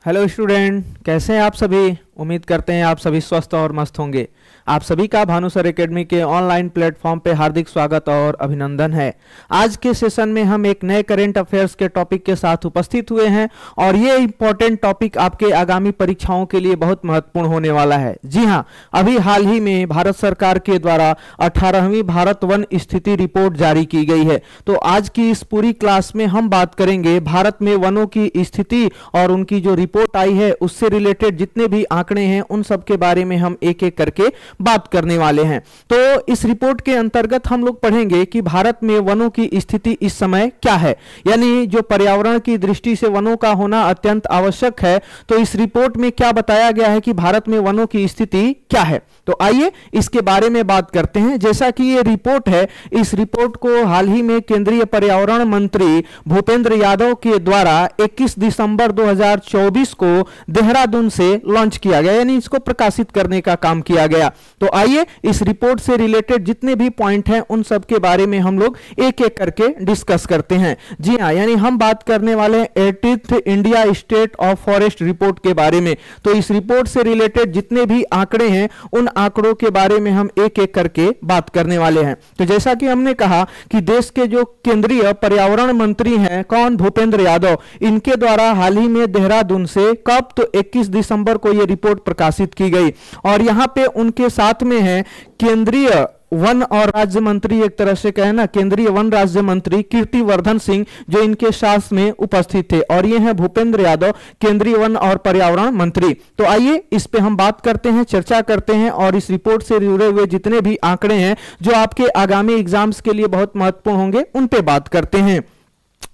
Hello student, कैसे हैं आप सभी। उम्मीद करते हैं आप सभी स्वस्थ और मस्त होंगे। आप सभी का भानु सर एकेडमी के ऑनलाइन प्लेटफॉर्म पे हार्दिक स्वागत और अभिनंदन है। आज के सेशन में हम एक नए करंट अफेयर्स के टॉपिक के साथ उपस्थित हुए हैं और ये इंपॉर्टेंट टॉपिक आपके आगामी परीक्षाओं के लिए बहुत महत्वपूर्ण होने वाला है। जी हाँ, अभी हाल ही में भारत सरकार के द्वारा 18वीं भारत वन स्थिति रिपोर्ट जारी की गई है। तो आज की इस पूरी क्लास में हम बात करेंगे भारत में वनों की स्थिति और उनकी जो रिपोर्ट आई है उससे रिलेटेड जितने भी आंकड़े हैं उन सब के बारे में हम एक एक करके बात करने वाले हैं। तो इस रिपोर्ट के अंतर्गत हम लोग पढ़ेंगे कि भारत में वनों की स्थिति इस समय क्या है, यानी जो पर्यावरण की दृष्टि से वनों का होना अत्यंत आवश्यक है। तो इस रिपोर्ट में क्या बताया गया है कि भारत में वनों की स्थिति क्या है, तो आइए इसके बारे में बात करते हैं। जैसा कि ये रिपोर्ट है, इस रिपोर्ट को हाल ही में केंद्रीय पर्यावरण मंत्री भूपेंद्र यादव के द्वारा 21 दिसंबर 2024 को देहरादून से लॉन्च किया गया, यानी इसको प्रकाशित करने का काम किया गया। तो आइए इस रिपोर्ट से रिलेटेड जितने भी पॉइंट हैं उन सब के बारे में हम लोग एक एक करके डिस्कस करते हैं। जी हाँ, यानी हम बात करने वाले हैं 80th India state of forest report के बारे में। तो इस रिपोर्ट से रिलेटेड जितने भी आंकड़े हैं उन आंकड़ों के बारे में हम एक एक करके बात करने वाले हैं। तो जैसा कि हमने कहा कि देश के जो केंद्रीय पर्यावरण मंत्री हैं कौन, भूपेंद्र यादव, इनके द्वारा हाल ही में देहरादून से कब, तो 21 दिसंबर को यह रिपोर्ट प्रकाशित की गई और यहां पे उनके साथ में है केंद्रीय वन और राज्य मंत्री, एक तरह से कहे ना केंद्रीय वन राज्य मंत्री कीर्तिवर्धन सिंह, जो इनके साथ में उपस्थित थे, और ये हैं भूपेंद्र यादव, केंद्रीय वन और पर्यावरण मंत्री। तो आइए इस पे हम बात करते हैं, चर्चा करते हैं और इस रिपोर्ट से जुड़े हुए जितने भी आंकड़े हैं जो आपके आगामी एग्जाम्स के लिए बहुत महत्वपूर्ण होंगे उन पे बात करते हैं।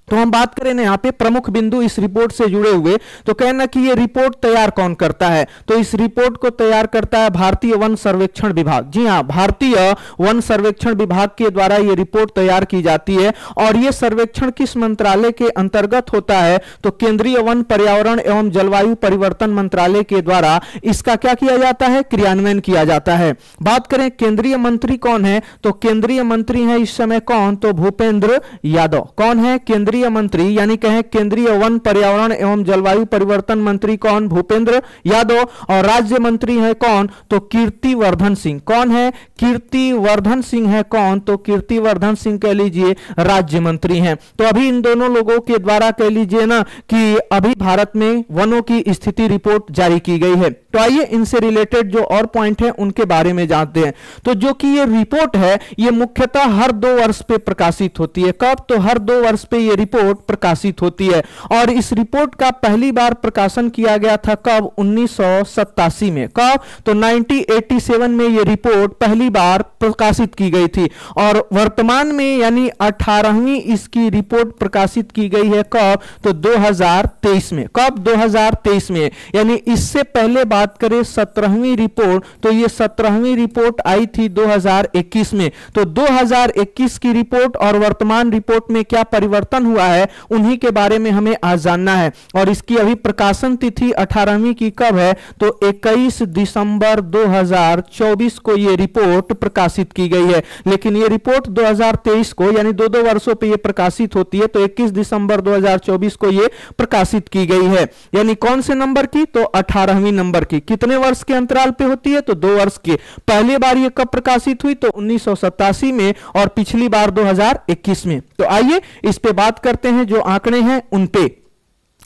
तो हम बात करें ना यहाँ पे प्रमुख बिंदु इस रिपोर्ट से जुड़े हुए, तो कहना कि ये रिपोर्ट तैयार कौन करता है, तो इस रिपोर्ट को तैयार करता है भारतीय वन सर्वेक्षण विभाग। जी हाँ, भारतीय वन सर्वेक्षण विभाग के द्वारा ये रिपोर्ट तैयार की जाती है और ये सर्वेक्षण किस मंत्रालय के अंतर्गत होता है, तो केंद्रीय वन, पर्यावरण एवं जलवायु परिवर्तन मंत्रालय के द्वारा इसका क्या किया जाता है, क्रियान्वयन किया जाता है। बात करें केंद्रीय मंत्री कौन है, तो केंद्रीय मंत्री है इस समय कौन, तो भूपेंद्र यादव। कौन है केंद्रीय मंत्री, यानी कहें केंद्रीय वन, पर्यावरण एवं जलवायु परिवर्तन मंत्री कौन, भूपेंद्र यादव, और राज्य मंत्री है कौन, तो कीर्तिवर्धन सिंह। कौन है, कीर्तिवर्धन सिंह है कौन, तो कीर्तिवर्धन सिंह कह लीजिए राज्य मंत्री हैं। तो अभी इन दोनों लोगों के द्वारा कह लीजिए ना कि अभी भारत में वनों की स्थिति रिपोर्ट जारी की गई है। तो आइए इनसे रिलेटेड जो और पॉइंट है उनके बारे में जानते हैं। तो जो कि ये रिपोर्ट है ये मुख्यतः हर 2 वर्ष पे प्रकाशित होती है। कब, तो हर 2 वर्ष पे ये रिपोर्ट प्रकाशित होती है और इस रिपोर्ट का पहली बार प्रकाशन किया गया था कब, 1987 में। कब, तो 1987 में ये रिपोर्ट पहली बार प्रकाशित की गई थी और वर्तमान में यानी 18वीं इसकी रिपोर्ट प्रकाशित की गई है कब, तो 2023 में। कब, 2023 में। यानी इससे पहले बात करें 17वीं रिपोर्ट, तो ये 17वीं रिपोर्ट आई थी 2021 में। तो 2021 की रिपोर्ट और वर्तमान रिपोर्ट में क्या परिवर्तन हुआ है उन्हीं के बारे में हमें आज जानना है। और इसकी अभी प्रकाशन तिथि 18वीं की कब है, तो 21 दिसंबर 2024 को यह रिपोर्ट प्रकाशित की गई है। लेकिन यह रिपोर्ट 2023 को यानी 2-2 वर्षों पे यह प्रकाशित होती है, तो 21 दिसंबर 2024 को यह प्रकाशित की गई है। यानी कौन से नंबर की, तो 18वीं नंबर की। कितने वर्ष के अंतराल पे होती है, तो 2 वर्ष की। पहली बार यह कब प्रकाशित हुई, तो 1987 में और पिछली बार 2021 में। तो आइए इस पे बात करते हैं, जो आंकड़े हैं उन पे।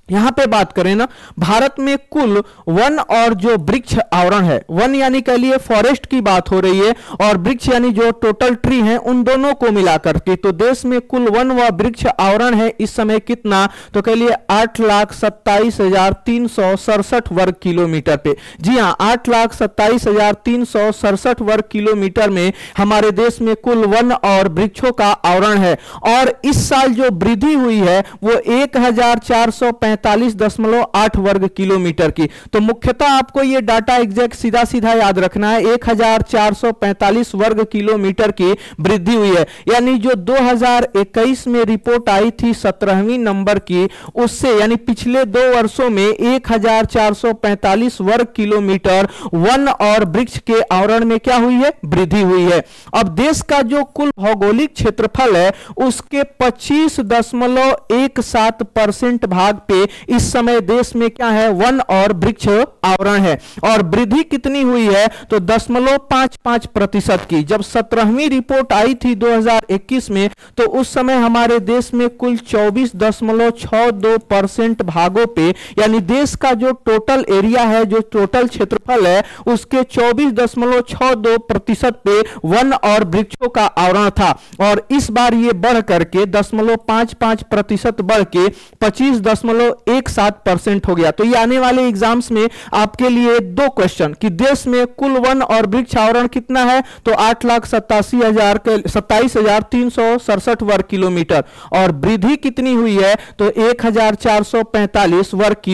यहां पे बात करें ना, भारत में कुल वन और जो वृक्ष आवरण है, वन यानी कह लिए फॉरेस्ट की बात हो रही है और वृक्ष यानी जो टोटल ट्री है उन दोनों को मिलाकर के, तो देश में कुल वन व वृक्ष आवरण है इस समय कितना, तो कह लिए 8,27,367 वर्ग किलोमीटर पे। जी हां, 8,27,367 वर्ग किलोमीटर में हमारे देश में कुल वन और वृक्षों का आवरण है। और इस साल जो वृद्धि हुई है वो 1,445.8 वर्ग किलोमीटर की। तो मुख्यतः आपको ये डाटा एग्जैक्ट सीधा सीधा याद रखना है, 1,445 वर्ग किलोमीटर की वृद्धि हुई है। यानी जो 2021 में रिपोर्ट आई थी 17वीं नंबर की, उससे यानी पिछले 2 वर्षों में 1,445 वर्ग किलोमीटर वन और वृक्ष के आवरण में क्या हुई है, वृद्धि हुई है। अब देश का जो कुल भौगोलिक क्षेत्रफल है उसके 25.17% भाग पे इस समय देश में क्या है, वन और वृक्ष आवरण है। और वृद्धि कितनी हुई है, तो 0.55% की। जब 17वीं रिपोर्ट आई थी 2021 में, तो उस समय हमारे देश में कुल 24.62% भागों पे, यानी देश का जो टोटल एरिया है, जो टोटल क्षेत्रफल है, उसके 24.62% पे वन और वृक्षों का आवरण था। और इस बार ये बढ़ करके 0.55% बढ़ के 25.17% हो गया। तो ये आने वाले एग्जाम्स में आपके लिए दो क्वेश्चन कि देश में कुल वन और वृक्ष आवरण कितना है, तो 8,27,367 वर्ग किलोमीटर। और वृद्धि कितनी हुई है, तो 1,445 वर्ग किलोमीटर।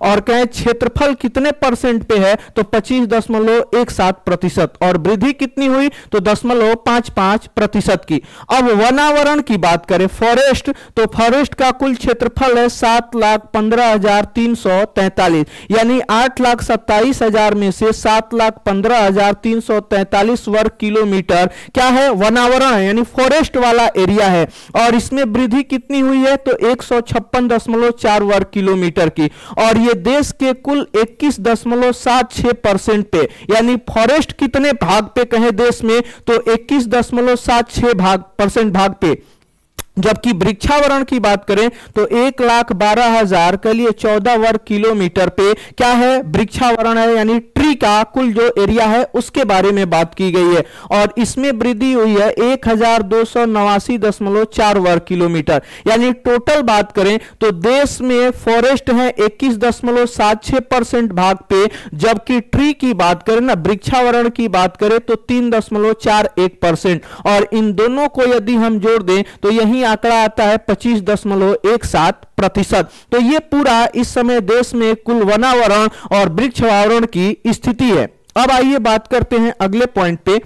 और कहें क्षेत्रफल कितने परसेंट पे है, तो 25.17%। और वृद्धि कितनी हुई, तो 0.55% की। अब वनावरण की बात करें, फॉरेस्ट, तो फॉरेस्ट का कुल क्षेत्रफल है 7,15,343, यानी 8,27,000 में से 7,15,343 वर्ग किलोमीटर क्या है, वनावरण है, यानी फॉरेस्ट वाला एरिया है। और इसमें वृद्धि कितनी हुई है, तो 156.4 वर्ग किलोमीटर की। और ये देश के कुल 21.76% पे, यानी फॉरेस्ट कितने भाग पे कहें देश में, तो 21.76% भाग पे। जबकि वृक्षावरण की बात करें तो 1,12,000 के लिए 14 वर्ग किलोमीटर पे क्या है, वृक्षावरण है, यानी ट्री का कुल जो एरिया है उसके बारे में बात की गई है। और इसमें वृद्धि हुई है 1,289.4 वर्ग किलोमीटर, यानी टोटल बात करें तो देश में फॉरेस्ट है 21.76% भाग पे, जबकि ट्री की बात करें ना, वृक्षावरण की बात करें तो 3.41%। और इन दोनों को यदि हम जोड़ दें तो यही आंकड़ा आता है 25.17%। तो ये पूरा इस समय देश में कुल वनावरण और वृक्ष आवरण की स्थिति है। अब आइए बात करते हैं अगले पॉइंट पे,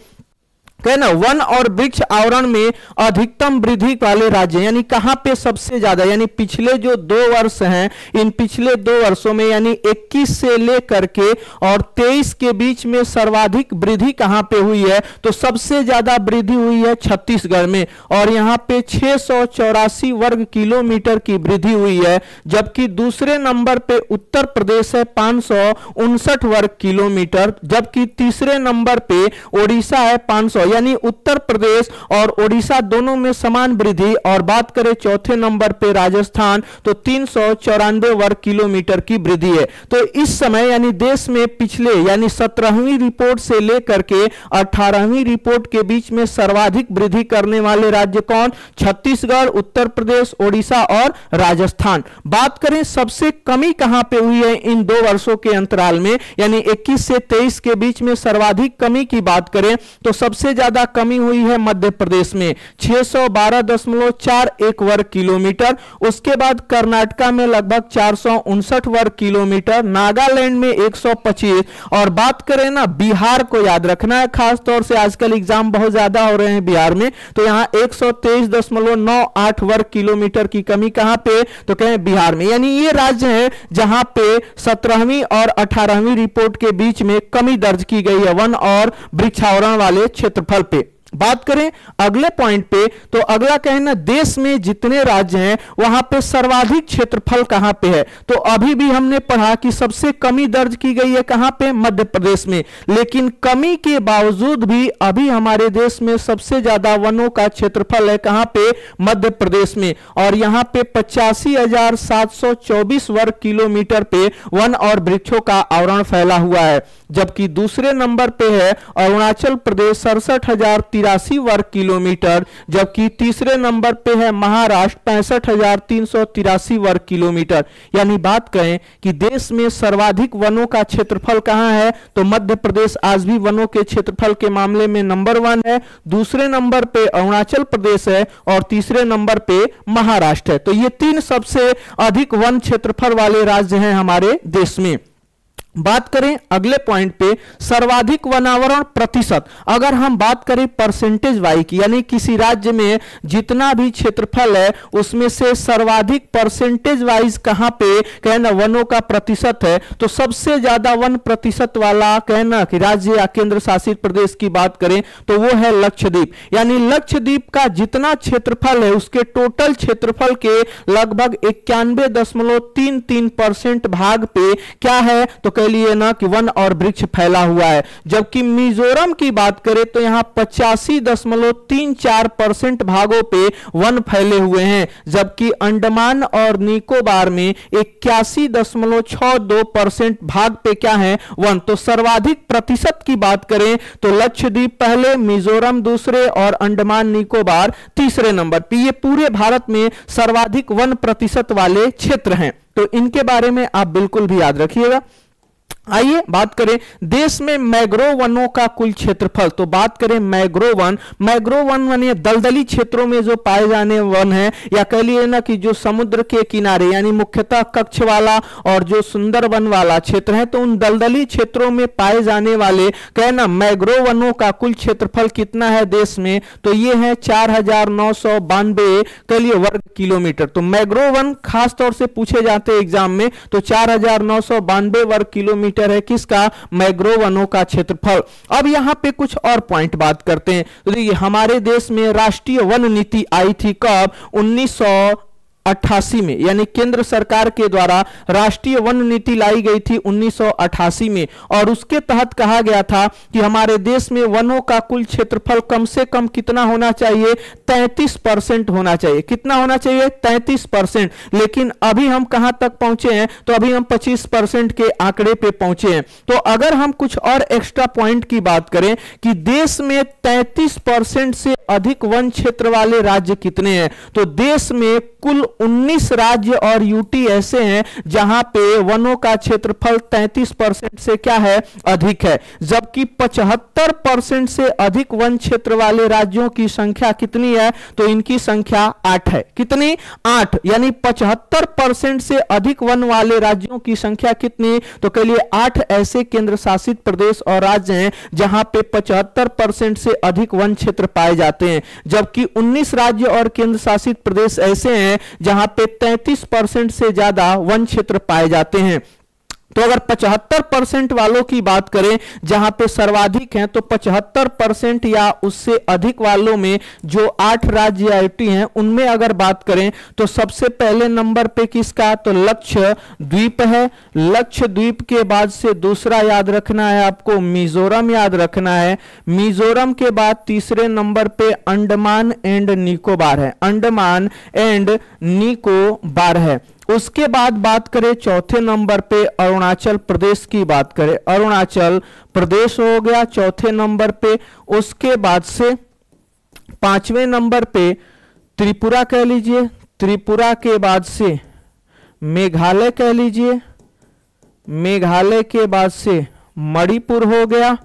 कहना वन और वृक्ष आवरण में अधिकतम वृद्धि वाले राज्य, यानी कहां पे सबसे ज्यादा, यानी पिछले जो 2 वर्ष हैं, इन पिछले 2 वर्षों में यानी 21 से लेकर के और 23 के बीच में सर्वाधिक वृद्धि कहां पे हुई है, तो सबसे ज्यादा वृद्धि हुई है छत्तीसगढ़ में। और यहां पे 684 वर्ग किलोमीटर की वृद्धि हुई है। जबकि दूसरे नंबर पे उत्तर प्रदेश है 559 वर्ग किलोमीटर, जबकि तीसरे नंबर पे ओडिशा है 500, यानी उत्तर प्रदेश और ओडिशा दोनों में समान वृद्धि। और बात करें चौथे नंबर पे राजस्थान, तो 394 वर्ग किलोमीटर की वृद्धि है। तो इस समय यानी देश में पिछले यानी 17वीं रिपोर्ट से लेकर के 18वीं रिपोर्ट के बीच में सर्वाधिक वृद्धि करने वाले राज्य कौन, छत्तीसगढ़, उत्तर प्रदेश, ओडिशा और राजस्थान। बात करें सबसे कमी कहां पे हुई है इन 2 वर्षों के अंतराल में, यानी 21 से 23 के बीच में सर्वाधिक कमी की बात करें तो सबसे ज्यादा कमी हुई है मध्य प्रदेश में 612.41 वर्ग किलोमीटर। उसके बाद कर्नाटका में लगभग 459 वर्ग किलोमीटर, नागालैंड में 125। और बात करें ना बिहार को याद रखना है, खास तौर से आजकल एग्जाम बहुत ज्यादा हो रहे हैं बिहार में, तो यहां 123.98 वर्ग किलोमीटर की कमी कहां पे, तो कहें बिहार में। यानी ये राज्य है जहां पे 17वीं और 18वीं रिपोर्ट के बीच में कमी दर्ज की गई है वन और वृक्षावरण वाले क्षेत्रफल पे। बात करें अगले पॉइंट पे, तो अगला कहना देश में जितने राज्य हैं वहां पे सर्वाधिक क्षेत्रफल कहां पे है, तो अभी भी हमने पढ़ा कि सबसे कमी दर्ज की गई है कहां पे, मध्य प्रदेश में। लेकिन कमी के बावजूद भी अभी हमारे देश में सबसे ज्यादा वनों का क्षेत्रफल है कहां पे, मध्य प्रदेश में। और यहां पे 85,724 वर्ग किलोमीटर पे वन और वृक्षों का आवरण फैला हुआ है। जबकि दूसरे नंबर पे है अरुणाचल प्रदेश 67,083 वर्ग किलोमीटर, जबकि तीसरे नंबर पे है महाराष्ट्र 65,383 वर्ग किलोमीटर। यानी बात करें कि देश में सर्वाधिक वनों का क्षेत्रफल कहां है, तो मध्य प्रदेश आज भी वनों के क्षेत्रफल के मामले में नंबर 1 है, दूसरे नंबर पे अरुणाचल प्रदेश है और तीसरे नंबर पे महाराष्ट्र है। तो ये 3 सबसे अधिक वन क्षेत्रफल वाले राज्य हैं हमारे देश में। बात करें अगले पॉइंट पे, सर्वाधिक वनावरण प्रतिशत। अगर हम बात करें परसेंटेज वाइज की, यानी किसी राज्य में जितना भी क्षेत्रफल है उसमें से सर्वाधिक परसेंटेज वाइज कहां पे कहना वनों का प्रतिशत है, तो सबसे ज्यादा वन प्रतिशत वाला कहना कि राज्य या केंद्र शासित प्रदेश की बात करें तो वो है लक्षद्वीप। यानी लक्षद्वीप का जितना क्षेत्रफल है उसके टोटल क्षेत्रफल के लगभग 91.33% भाग पे क्या है, तो लिए ना कि वन और वृक्ष फैला हुआ है। जबकि मिजोरम की बात करें तो यहां 85.34% भागों पे वन फैले हुए हैं, जबकि अंडमान और निकोबार में 81.62% भाग पे क्या है, वन। तो सर्वाधिक प्रतिशत की बात करें तो लक्षद्वीप पहले, मिजोरम दूसरे और अंडमान निकोबार तीसरे नंबर पे। ये पूरे भारत में सर्वाधिक वन प्रतिशत वाले क्षेत्र हैं, तो इनके बारे में आप बिल्कुल भी याद रखिएगा। आइए बात करें देश में मैंग्रोव वनों का कुल क्षेत्रफल। तो बात करें मैंग्रोव वन, मैंग्रोव वन यानी दलदली क्षेत्रों में जो पाए जाने वन है, या कह लिए ना कि जो समुद्र के किनारे यानी मुख्यतः कच्छ वाला और जो सुंदरवन वाला क्षेत्र है, तो उन दलदली क्षेत्रों में पाए जाने वाले कहना मैंग्रोव वनों का कुल क्षेत्रफल कितना है देश में, तो ये है 4992 कह लिए वर्ग किलोमीटर। तो मैंग्रोव वन खास तौर से पूछे जाते हैं एग्जाम में, तो 4992 वर्ग किलोमीटर है किसका, मैंग्रोव वनों का क्षेत्रफल। अब यहां पे कुछ और पॉइंट बात करते हैं। तो देखिए हमारे देश में राष्ट्रीय वन नीति आई थी कब, 1988 में, यानी केंद्र सरकार के द्वारा राष्ट्रीय वन नीति लाई गई थी 1988 में, और उसके तहत कहा गया था कि हमारे देश में वनों का कुल क्षेत्रफल कम से कम कितना होना चाहिए, 33% होना चाहिए। कितना होना चाहिए, 33%। लेकिन अभी हम कहां तक पहुंचे हैं, तो अभी हम 25% के आंकड़े पे पहुंचे हैं। तो अगर हम कुछ और एक्स्ट्रा पॉइंट की बात करें कि देश में 33% से अधिक वन क्षेत्र वाले राज्य कितने हैं, तो देश में कुल 19 राज्य और यूटी ऐसे हैं जहां पे वनों का क्षेत्रफल 33% से क्या है, अधिक है। जबकि 75% से अधिक वन क्षेत्र वाले राज्यों की संख्या कितनी है, तो इनकी संख्या 8 है। कितनी, 8। यानी 75% से अधिक वन वाले राज्यों की संख्या कितनी, तो कह लिए 8 ऐसे केंद्र शासित प्रदेश और राज्य हैं जहां पे 75% से अधिक वन क्षेत्र पाए जाते हैं। जबकि 19 राज्य और केंद्र शासित प्रदेश ऐसे हैं जहां पे 33% से ज्यादा वन क्षेत्र पाए जाते हैं। तो अगर 75% वालों की बात करें जहां पे सर्वाधिक हैं, तो 75% या उससे अधिक वालों में जो 8 राज्य आईटी हैं उनमें अगर बात करें तो सबसे पहले नंबर पे किसका, तो लक्षद्वीप है। लक्षद्वीप के बाद से दूसरा याद रखना है आपको, मिजोरम याद रखना है। मिजोरम के बाद तीसरे नंबर पे अंडमान एंड निकोबार है, अंडमान एंड निकोबार है। उसके बाद बात करें चौथे नंबर पे अरुणाचल प्रदेश की बात करें, अरुणाचल प्रदेश हो गया चौथे नंबर पे। उसके बाद से 5वें नंबर पे त्रिपुरा कह लीजिए, त्रिपुरा के बाद से मेघालय कह लीजिए, मेघालय के बाद से मणिपुर हो गया,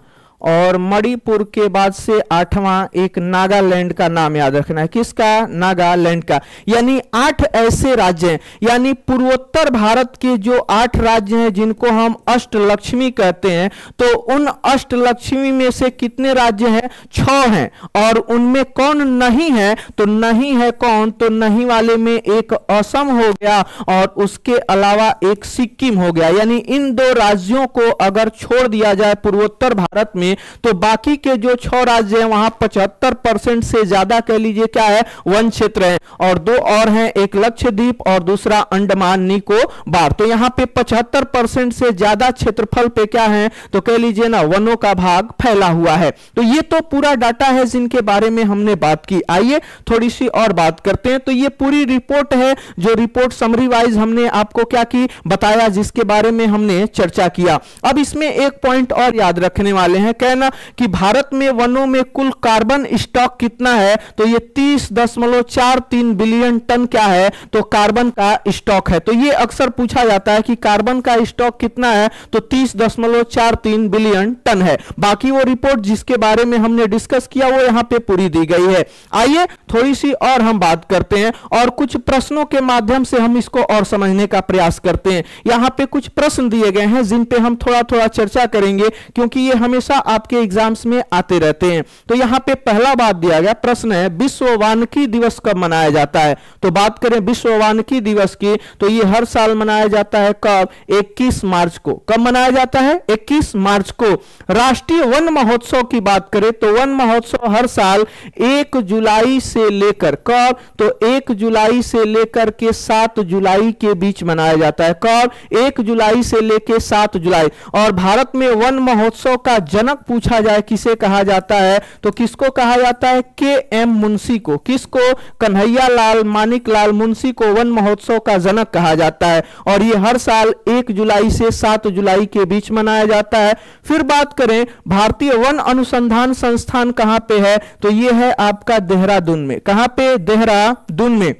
और मणिपुर के बाद से 8वां एक नागालैंड का नाम याद रखना है। किसका, नागालैंड का। यानी 8 ऐसे राज्य हैं, यानी पूर्वोत्तर भारत के जो 8 राज्य हैं जिनको हम अष्टलक्ष्मी कहते हैं, तो उन अष्टलक्ष्मी में से कितने राज्य हैं, 6 हैं। और उनमें कौन नहीं है, तो नहीं है कौन, तो नहीं वाले में एक असम हो गया और उसके अलावा एक सिक्किम हो गया। यानी इन 2 राज्यों को अगर छोड़ दिया जाए पूर्वोत्तर भारत में, तो बाकी के जो 6 राज्य हैं वहां 75% से ज्यादा कह लीजिए क्या है, वन क्षेत्र है। और 2 और हैं, एक लक्षद्वीप और दूसरा अंडमान निकोबार। तो यहां पे 75% से ज्यादा क्षेत्रफल पे क्या है, तो कह लीजिए ना वनों का भाग फैला हुआ है। तो ये तो पूरा डाटा है जिनके बारे में हमने बात की। आइए थोड़ी सी और बात करते हैं। तो ये पूरी रिपोर्ट है, जो रिपोर्ट समरी वाइज हमने आपको क्या की, बताया, जिसके बारे में हमने चर्चा किया। अब इसमें एक पॉइंट और याद रखने वाले हैं, कहना कि भारत में वनों में कुल कार्बन स्टॉक कितना है, तो ये 30.43 बिलियन टन क्या है, तो कार्बन का स्टॉक है। तो ये अक्सर पूछा जाता है कि कार्बन का स्टॉक कितना है, तो 30.43 बिलियन टन है। बाकी वो रिपोर्ट जिसके बारे में हमने डिस्कस किया वो यहां पे पूरी दी गई है। आइए थोड़ी सी और हम बात करते हैं और कुछ प्रश्नों के माध्यम से हम इसको और समझने का प्रयास करते हैं। यहां पे कुछ प्रश्न दिए गए हैं जिन पे हम थोड़ा थोड़ा चर्चा करेंगे, क्योंकि ये हमेशा आपके एग्जाम्स में आते रहते हैं। तो यहां पे पहला बात दिया गया प्रश्न है, विश्व वानिकी दिवस कब मनाया जाता है। तो बात करें विश्व वानिकी दिवस की, तो ये हर साल मनाया जाता है कब, 21 मार्च को। कब मनाया जाता है, 21 मार्च को। राष्ट्रीय वन महोत्सव की बात करें तो वन महोत्सव हर साल 1 जुलाई से लेकर कब, तो 1 जुलाई से लेकर के 7 जुलाई के बीच मनाया जाता है। कब, 1 जुलाई से लेकर 7 जुलाई। और भारत में वन महोत्सव का जनक पूछा जाए किसे कहा जाता है, तो किसको कहा जाता है, के.एम. मुंशी को। किसको, कन्हैया लाल मानिक लाल मुंशी को वन महोत्सव का जनक कहा जाता है। और ये हर साल 1 जुलाई से 7 जुलाई के बीच मनाया जाता है। फिर बात करें भारतीय वन अनुसंधान संस्थान कहां पे है, तो ये है आपका देहरादून में। कहां पे, देहरादून में।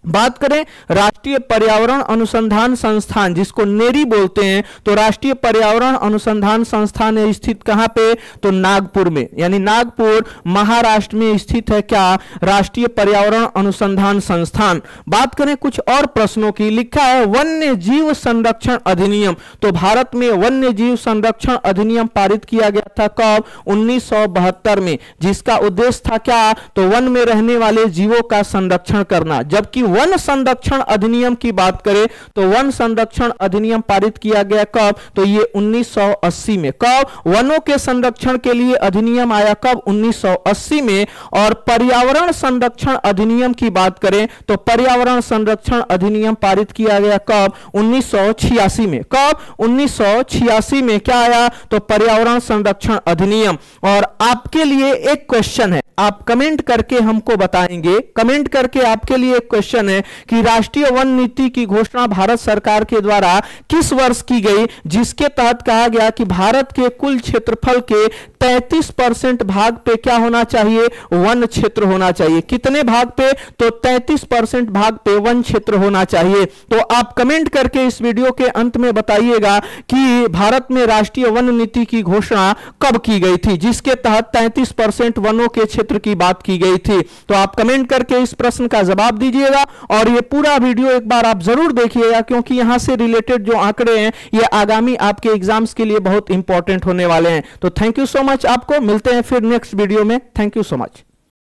बात करें राष्ट्रीय पर्यावरण अनुसंधान संस्थान जिसको नेरी बोलते हैं, तो राष्ट्रीय पर्यावरण अनुसंधान संस्थान स्थित कहां पे, तो नागपुर में, यानी नागपुर महाराष्ट्र में स्थित है क्या, राष्ट्रीय पर्यावरण अनुसंधान संस्थान। बात करें कुछ और प्रश्नों की, लिखा है वन्य जीव संरक्षण अधिनियम। तो भारत में वन्य जीव संरक्षण अधिनियम पारित किया गया था कब, 1972 में, जिसका उद्देश्य था क्या, तो वन में रहने वाले जीवों का संरक्षण करना। जबकि वन संरक्षण अधिनियम की बात करें तो वन संरक्षण अधिनियम पारित किया गया कब, तो ये 1980 में। कब, वनों के संरक्षण के लिए अधिनियम आया कब, 1980 में। और पर्यावरण संरक्षण अधिनियम की बात करें तो पर्यावरण संरक्षण अधिनियम पारित किया गया कब, 1986 में। कब, 1986 में क्या आया, तो पर्यावरण संरक्षण अधिनियम। और आपके लिए एक क्वेश्चन है, आप कमेंट करके हमको बताएंगे, कमेंट करके आपके लिए एक क्वेश्चन है कि राष्ट्रीय वन नीति की घोषणा भारत सरकार के द्वारा किस वर्ष की गई, जिसके तहत कहा गया कि भारत के कुल क्षेत्रफल के 33% भाग पे क्या होना चाहिए, वन क्षेत्र होना चाहिए। कितने भाग पे, तो 33% भाग पे वन क्षेत्र होना चाहिए। तो आप कमेंट करके इस वीडियो के अंत में बताइएगा कि भारत में राष्ट्रीय वन नीति की घोषणा कब की गई थी, जिसके तहत 33% वनों के क्षेत्र की बात की गई थी। तो आप कमेंट करके इस प्रश्न का जवाब दीजिएगा और ये पूरा वीडियो एक बार आप जरूर देखिएगा, क्योंकि यहां से रिलेटेड जो आंकड़े हैं ये आगामी आपके एग्जाम्स के लिए बहुत इंपॉर्टेंट होने वाले हैं। तो थैंक यू सो मच, आपको मिलते हैं फिर नेक्स्ट वीडियो में। Thank you so much.